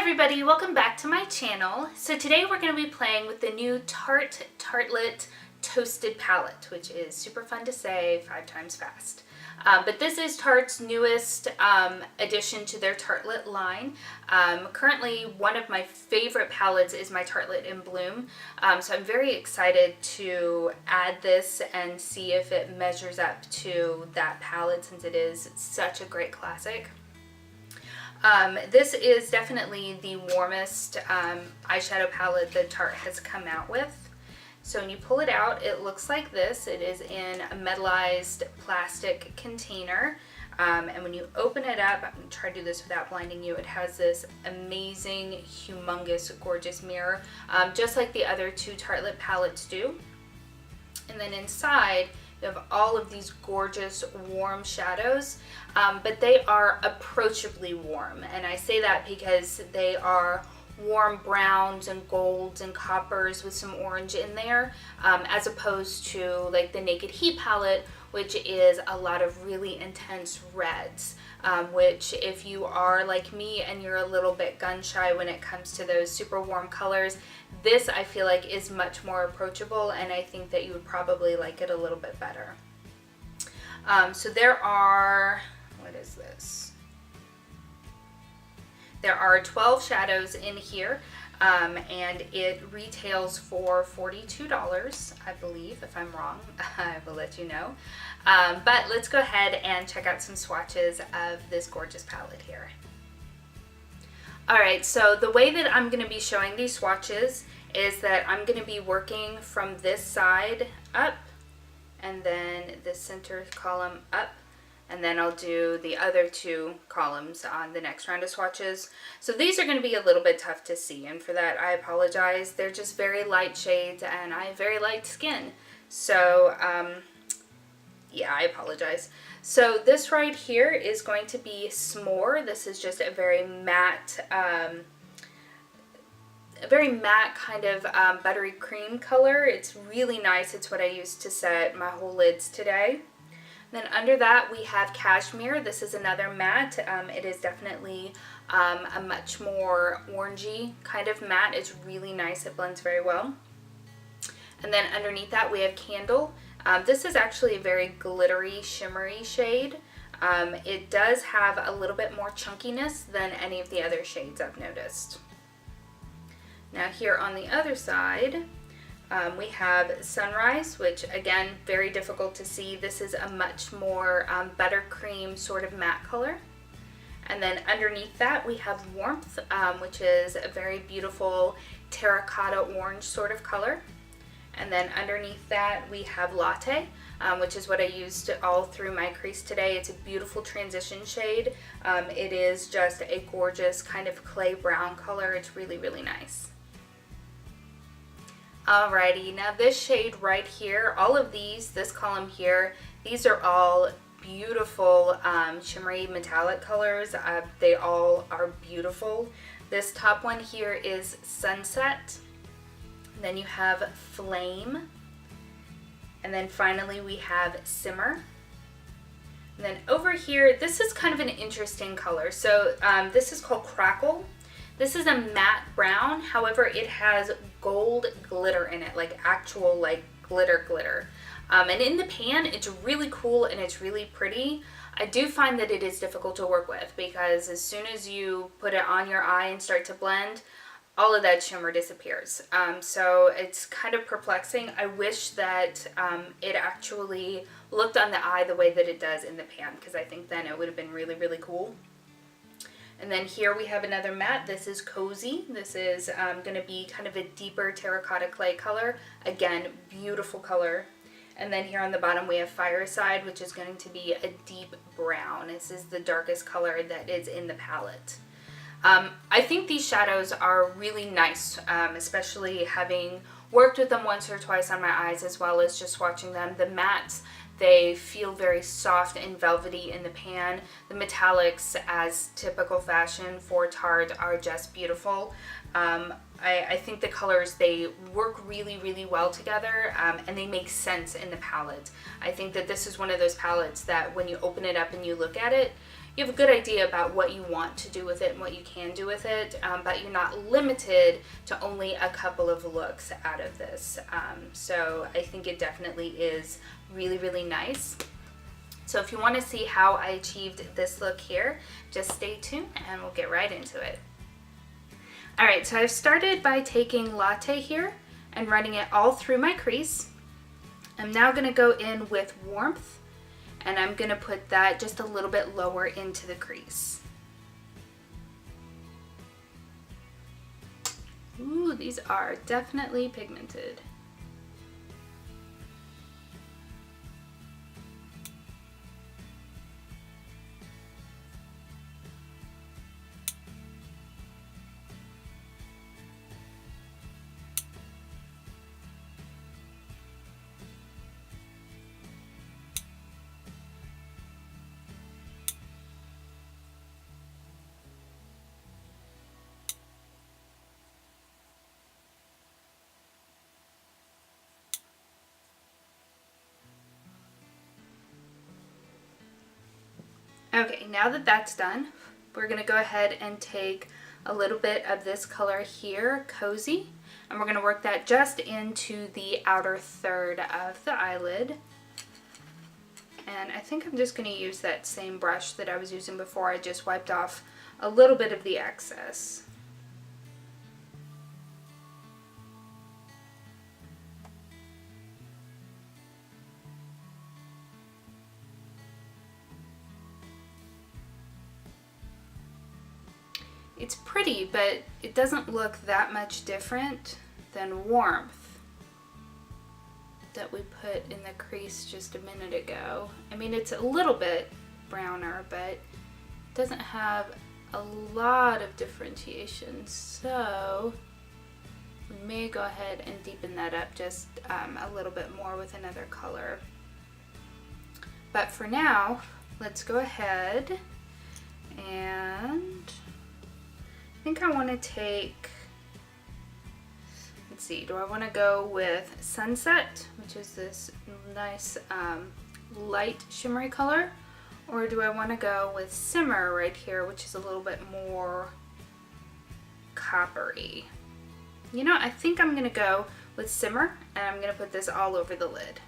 everybody, welcome back to my channel. So today we're going to be playing with the new Tarte Tartelette Toasted palette, which is super fun to say 5 times fast. But this is Tarte's newest addition to their Tartelette line. Currently, one of my favorite palettes is my Tartelette in Bloom. So I'm very excited to add this and see if it measures up to that palette, since it is such a great classic. This is definitely the warmest eyeshadow palette that Tarte has come out with. So when you pull it out, it looks like this. It is in a metallized plastic container. And when you open it up, I'm going to try to do this without blinding you, it has this amazing, humongous, gorgeous mirror, just like the other 2 Tartelette palettes do. And then inside, you have all of these gorgeous warm shadows, but they are approachably warm. And I say that because they are warm browns and golds and coppers with some orange in there, as opposed to like the Naked Heat palette, which is a lot of really intense reds, which if you are like me and you're a little bit gun shy when it comes to those super warm colors, this I feel like is much more approachable, and I think that you would probably like it a little bit better. So there are, what is this? There are 12 shadows in here, and it retails for $42, I believe. If I'm wrong, I will let you know. But let's go ahead and check out some swatches of this gorgeous palette here. Alright, so the way that I'm going to be showing these swatches is that I'm going to be working from this side up, and then the center column up, and then I'll do the other 2 columns on the next round of swatches. So these are going to be a little bit tough to see, and for that I apologize. They're just very light shades, and I have very light skin. So yeah, I apologize. So this right here is going to be S'more. This is just a very matte kind of buttery cream color. It's really nice. It's what I used to set my whole lids today. Then under that we have Cashmere. This is another matte. It is definitely a much more orangey kind of matte. It's really nice. It blends very well. And then underneath that we have Candle. This is actually a very glittery, shimmery shade. It does have a little bit more chunkiness than any of the other shades I've noticed. Now here on the other side, we have Sunrise, which again, very difficult to see. This is a much more buttercream sort of matte color. And then underneath that we have Warmth, which is a very beautiful terracotta orange sort of color. And then underneath that we have Latte, which is what I used all through my crease today. It's a beautiful transition shade. It is just a gorgeous kind of clay brown color. It's really, really nice. Alrighty, now this shade right here, all of these, this column here, these are all beautiful shimmery metallic colors. They all are beautiful. This top one here is Sunset. Then you have Flame. And then finally we have Simmer. And then over here, this is kind of an interesting color. So this is called Crackle. This is a matte brown, however it has gold glitter in it, like actual like glitter. And in the pan it's really cool and it's really pretty. I do find that it is difficult to work with because as soon as you put it on your eye and start to blend, all of that shimmer disappears. So it's kind of perplexing. I wish that it actually looked on the eye the way that it does in the pan, because I think then it would have been really, really cool. And then here we have another matte. This is Cozy. This is going to be kind of a deeper terracotta clay color. Again, beautiful color. And then here on the bottom we have Fireside, which is going to be a deep brown. This is the darkest color that is in the palette. I think these shadows are really nice, especially having worked with them once or twice on my eyes, as well as just watching them. The mattes, they feel very soft and velvety in the pan. The metallics, as typical fashion for Tarte, are just beautiful. I think the colors, they work really, really well together, and they make sense in the palette. I think that this is one of those palettes that when you open it up and you look at it, you have a good idea about what you want to do with it and what you can do with it, but you're not limited to only a couple of looks out of this. So I think it definitely is really, really nice. So if you want to see how I achieved this look here, just stay tuned and we'll get right into it. Alright, so I've started by taking Latte here and running it all through my crease. I'm now going to go in with Warmth, and I'm going to put that just a little bit lower into the crease. Ooh, these are definitely pigmented. Okay, now that that's done, we're going to go ahead and take a little bit of this color here, Cozy, and we're going to work that just into the outer third of the eyelid. And I think I'm just going to use that same brush that I was using before. I just wiped off a little bit of the excess. It's pretty, but it doesn't look that much different than Warmth that we put in the crease just a minute ago. I mean, it's a little bit browner, but it doesn't have a lot of differentiation, so we may go ahead and deepen that up just a little bit more with another color. But for now, let's go ahead and I think I want to take, let's see, do I want to go with Sunset, which is this nice light shimmery color, or do I want to go with Simmer right here, which is a little bit more coppery? You know, I think I'm going to go with Simmer, and I'm going to put this all over the lid.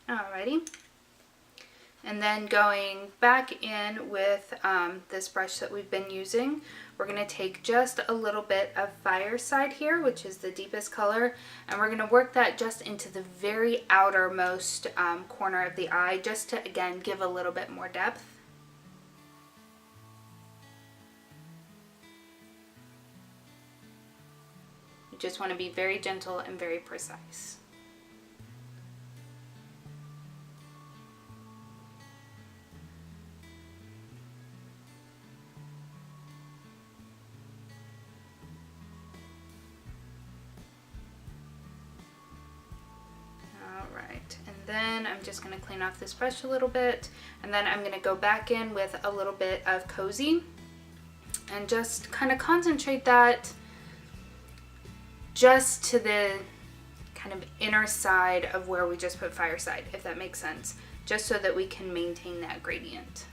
Alrighty, and then going back in with this brush that we've been using, we're going to take just a little bit of Fireside here, which is the deepest color, and we're going to work that just into the very outermost corner of the eye, just to again give a little bit more depth. You just want to be very gentle and very precise. Then I'm just going to clean off this brush a little bit, and then I'm going to go back in with a little bit of Cozy and just kind of concentrate that just to the kind of inner side of where we just put Fireside, if that makes sense, just so that we can maintain that gradient.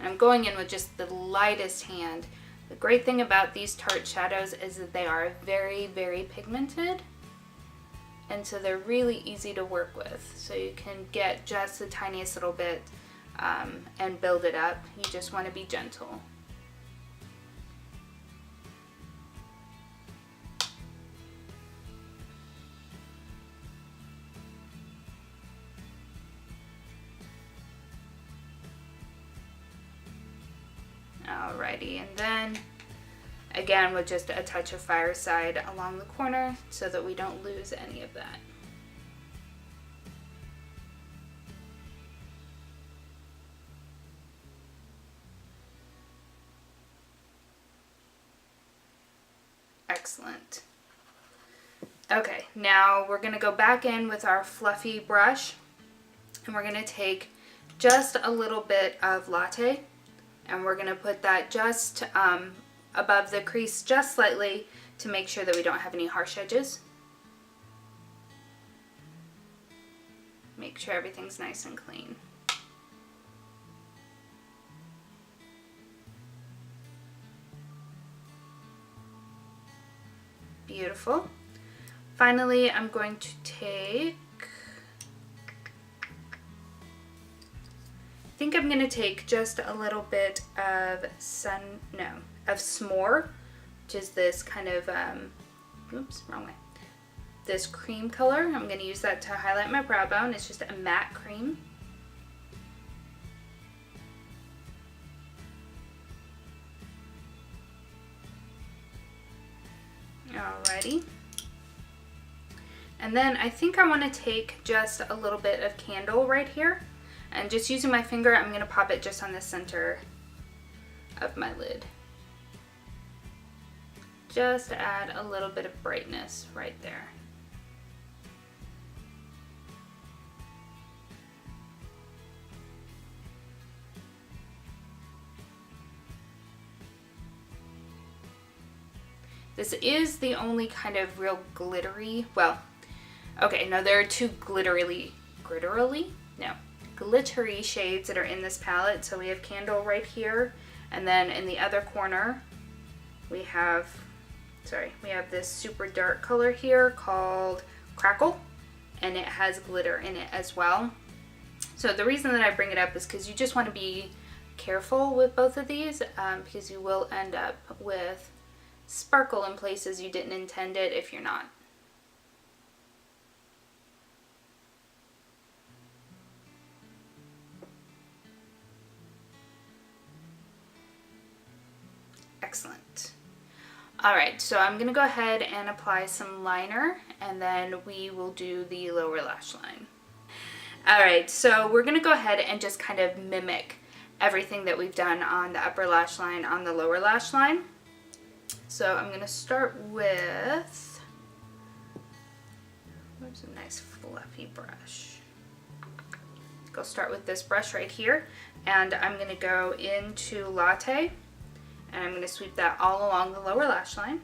I'm going in with just the lightest hand. The great thing about these Tarte shadows is that they are very, very pigmented, and so they're really easy to work with. So you can get just the tiniest little bit and build it up. You just want to be gentle. Alrighty, and then Again, with just a touch of Fireside along the corner so that we don't lose any of that. Excellent. Okay, now we're going to go back in with our fluffy brush, and we're going to take just a little bit of latte, and we're going to put that just above the crease just slightly to make sure that we don't have any harsh edges. Make sure everything's nice and clean. Beautiful. Finally, I'm going to take, I think I'm going to take just a little bit of S'more, which is this kind of, oops, wrong way. This cream color. I'm going to use that to highlight my brow bone. It's just a matte cream. Alrighty. And then I think I want to take just a little bit of candle right here, and just using my finger, I'm going to pop it just on the center of my lid. Just add a little bit of brightness right there. This is the only kind of real glittery, well, okay, no, there are two glittery shades that are in this palette. So we have Candle right here, and then in the other corner, we have this super dark color here called Crackle, and it has glitter in it as well. So the reason that I bring it up is because you just want to be careful with both of these, because you will end up with sparkle in places you didn't intend it if you're not. Excellent. Alright, so I'm going to go ahead and apply some liner, and then we will do the lower lash line. Alright, so we're going to go ahead and just kind of mimic everything that we've done on the upper lash line on the lower lash line. So I'm going to start with, where's a nice fluffy brush? Go start with this brush right here, and I'm going to go into Latte, and I'm going to sweep that all along the lower lash line.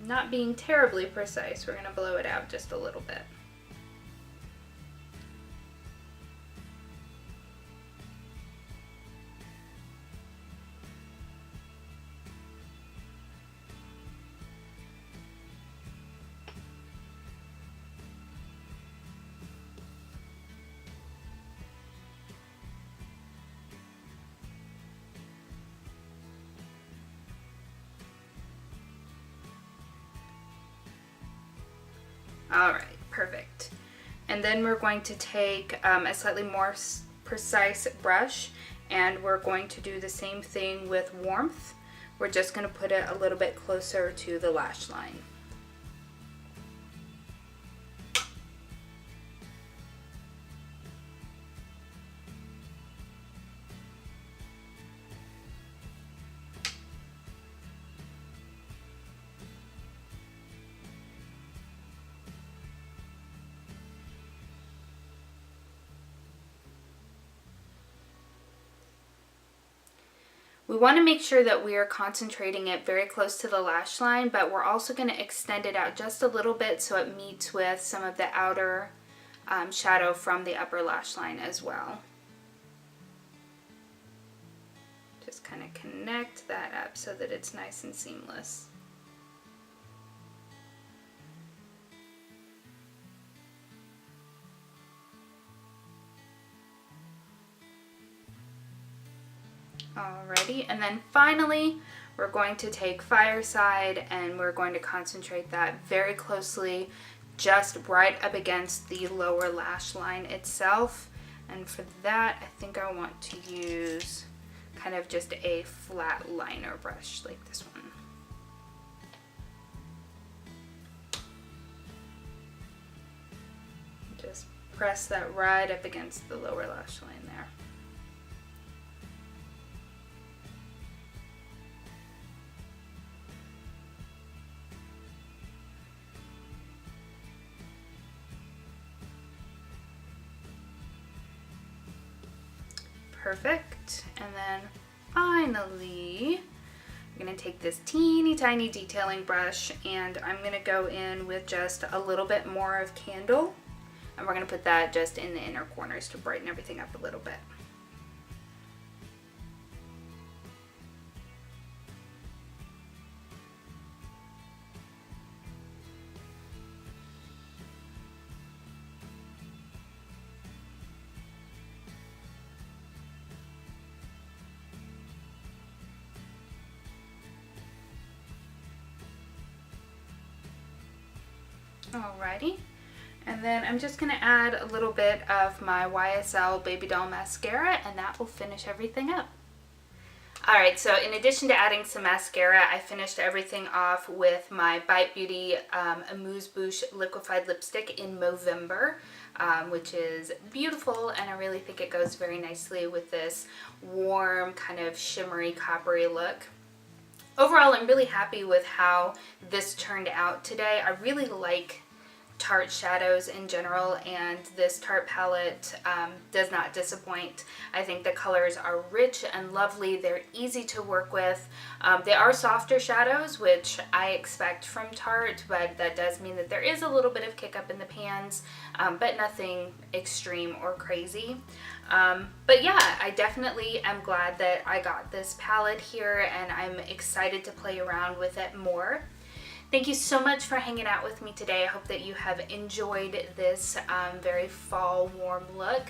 Not being terribly precise, we're going to blow it out just a little bit. Alright, perfect. And then we're going to take a slightly more precise brush, and we're going to do the same thing with Warmth. We're just going to put it a little bit closer to the lash line. We want to make sure that we are concentrating it very close to the lash line, but we're also going to extend it out just a little bit so it meets with some of the outer shadow from the upper lash line as well. Just kind of connect that up so that it's nice and seamless. Alrighty, and then finally we're going to take Fireside, and we're going to concentrate that very closely just right up against the lower lash line itself. And for that, I think I want to use kind of just a flat liner brush like this one. Just press that right up against the lower lash line there. Perfect. And then finally, I'm going to take this teeny tiny detailing brush and I'm going to go in with just a little bit more of candle, and we're going to put that just in the inner corners to brighten everything up a little bit. Alrighty, and then I'm just going to add a little bit of my YSL Baby Doll Mascara, and that will finish everything up. Alright, so in addition to adding some mascara, I finished everything off with my Bite Beauty Amuse Bouche Liquefied Lipstick in Movember, which is beautiful, and I really think it goes very nicely with this warm, kind of shimmery, coppery look. Overall, I'm really happy with how this turned out today. I really like Tarte shadows in general, and this Tarte palette does not disappoint. I think the colors are rich and lovely. They're easy to work with. They are softer shadows, which I expect from Tarte, but that does mean that there is a little bit of kick up in the pans, but nothing extreme or crazy. But yeah, I definitely am glad that I got this palette here, and I'm excited to play around with it more. Thank you so much for hanging out with me today. I hope that you have enjoyed this very fall warm look.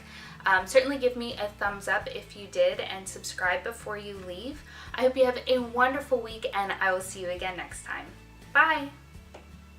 Certainly give me a thumbs up if you did, and subscribe before you leave. I hope you have a wonderful week, and I will see you again next time. Bye!